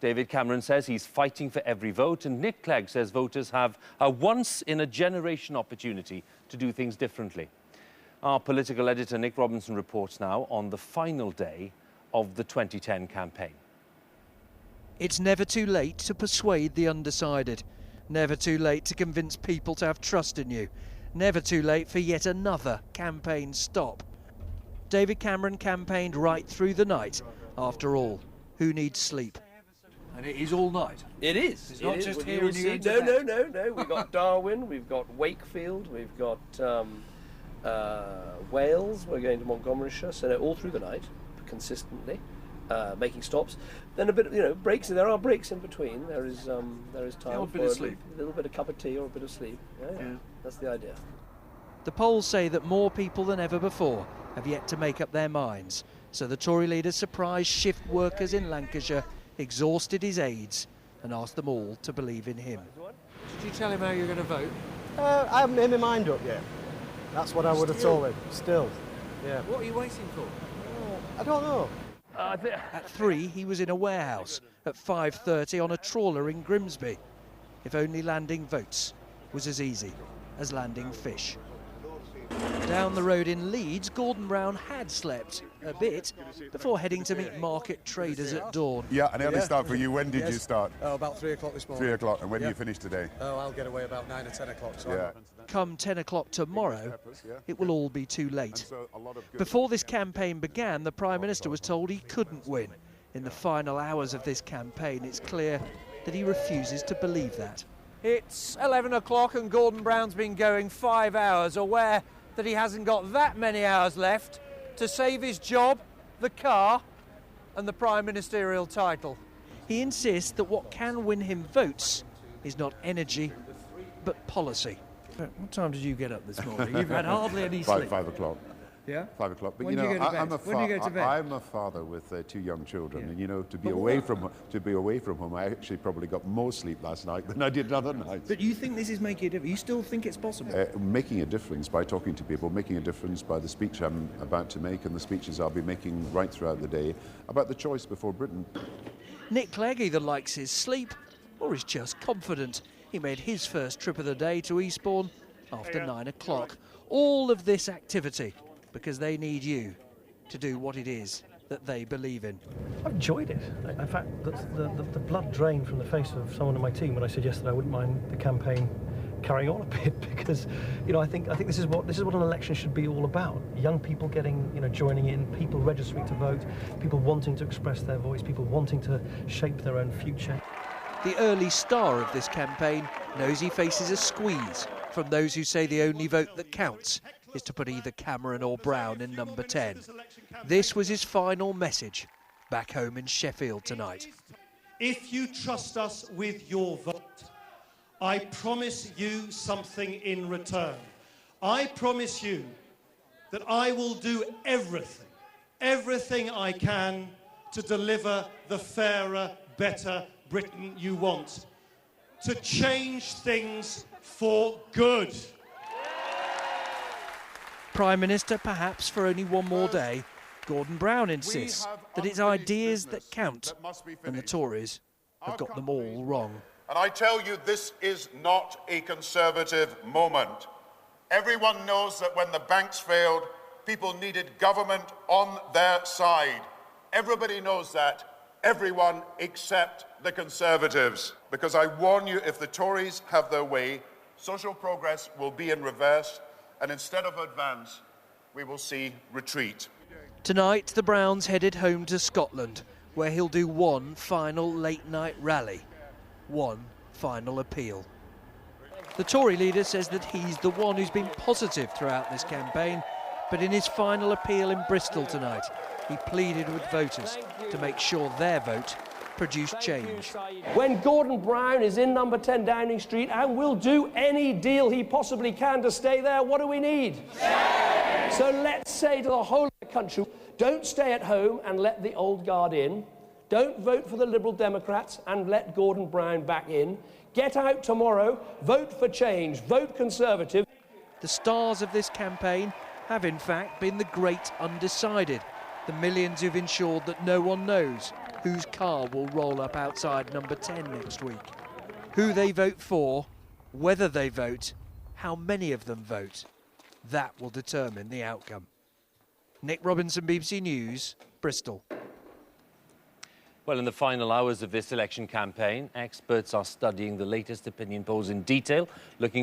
David Cameron says he's fighting for every vote, and Nick Clegg says voters have a once-in-a-generation opportunity to do things differently. Our political editor Nick Robinson reports now on the final day of the 2010 campaign. It's never too late to persuade the undecided. Never too late to convince people to have trust in you. Never too late for yet another campaign stop. David Cameron campaigned right through the night. After all, who needs sleep? And it is all night. It is. It's not just here in No. We've got Darwin, we've got Wakefield, we've got Wales, we're going to Montgomeryshire, so all through the night, consistently, making stops. Then a bit, breaks. There are breaks in between. There is time for bit of sleep. A little bit of cup of tea or a bit of sleep. Yeah. That's the idea. The polls say that more people than ever before have yet to make up their minds. So the Tory leader surprised shift workers in Lancashire, exhausted his aides and asked them all to believe in him. Did you tell him how you're going to vote? I haven't made my mind up yet. That's what I would have told him. Still, yeah. What are you waiting for? I don't know. At 3, he was in a warehouse. At 5:30 on a trawler in Grimsby. If only landing votes was as easy as landing fish. Down the road in Leeds, Gordon Brown had slept a bit before heading to meet market traders at dawn. Yeah, an early start for you. When did you start? Oh, about 3 o'clock this morning. 3 o'clock. And when do you finish today? Oh, I'll get away about 9 or 10 o'clock. So Come 10 o'clock tomorrow, it will all be too late. Before this campaign began, the Prime Minister was told he couldn't win. In the final hours of this campaign, it's clear that he refuses to believe that. It's 11 o'clock and Gordon Brown's been going 5 hours, aware that he hasn't got that many hours left to save his job, the car and the Prime Ministerial title. He insists that what can win him votes is not energy, but policy. What time did you get up this morning? You've had hardly any sleep. 5 o'clock. Yeah? 5 o'clock. But When do you go to bed? When do you go to bed? I'm a father with 2 young children, and to be away from home, I actually probably got more sleep last night than I did other nights. But you think this is making a difference? You still think it's possible? Making a difference by talking to people, making a difference by the speech I'm about to make and the speeches I'll be making right throughout the day about the choice before Britain. Nick Clegg either likes his sleep or is just confident. He made his first trip of the day to Eastbourne after 9 o'clock. All of this activity because they need you to do what it is that they believe in. I've enjoyed it. In fact, the blood drained from the face of someone on my team when I suggested I wouldn't mind the campaign carrying on a bit, because I think this is what an election should be all about. Young people joining in, people registering to vote, people wanting to express their voice, people wanting to shape their own future. The early star of this campaign knows he faces a squeeze from those who say the only vote that counts is to put either Cameron or Brown in number 10. This was his final message back home in Sheffield tonight. If you trust us with your vote, I promise you something in return. I promise you that I will do everything I can to deliver the fairer, better Britain you want, to change things for good. Prime Minister, perhaps for only one more day, Gordon Brown insists that it's ideas that count, and the Tories have got them all wrong. And I tell you, this is not a Conservative moment. Everyone knows that when the banks failed, people needed government on their side. Everybody knows that. Everyone except the Conservatives. Because I warn you, if the Tories have their way, social progress will be in reverse, and instead of advance, we will see retreat. Tonight, the Browns headed home to Scotland, where he'll do one final late-night rally, one final appeal. The Tory leader says that he's the one who's been positive throughout this campaign, but in his final appeal in Bristol tonight, he pleaded with voters to make sure their vote produced change. When Gordon Brown is in number 10 Downing Street and will do any deal he possibly can to stay there, what do we need? Change. So let's say to the whole of the country, don't stay at home and let the old guard in. Don't vote for the Liberal Democrats and let Gordon Brown back in. Get out tomorrow, vote for change, vote Conservative. The stars of this campaign have in fact been the great undecided, the millions who've ensured that no one knows whose car will roll up outside number 10 next week. Who they vote for, whether they vote, how many of them vote, that will determine the outcome. Nick Robinson, BBC News, Bristol. Well, in the final hours of this election campaign, experts are studying the latest opinion polls in detail, looking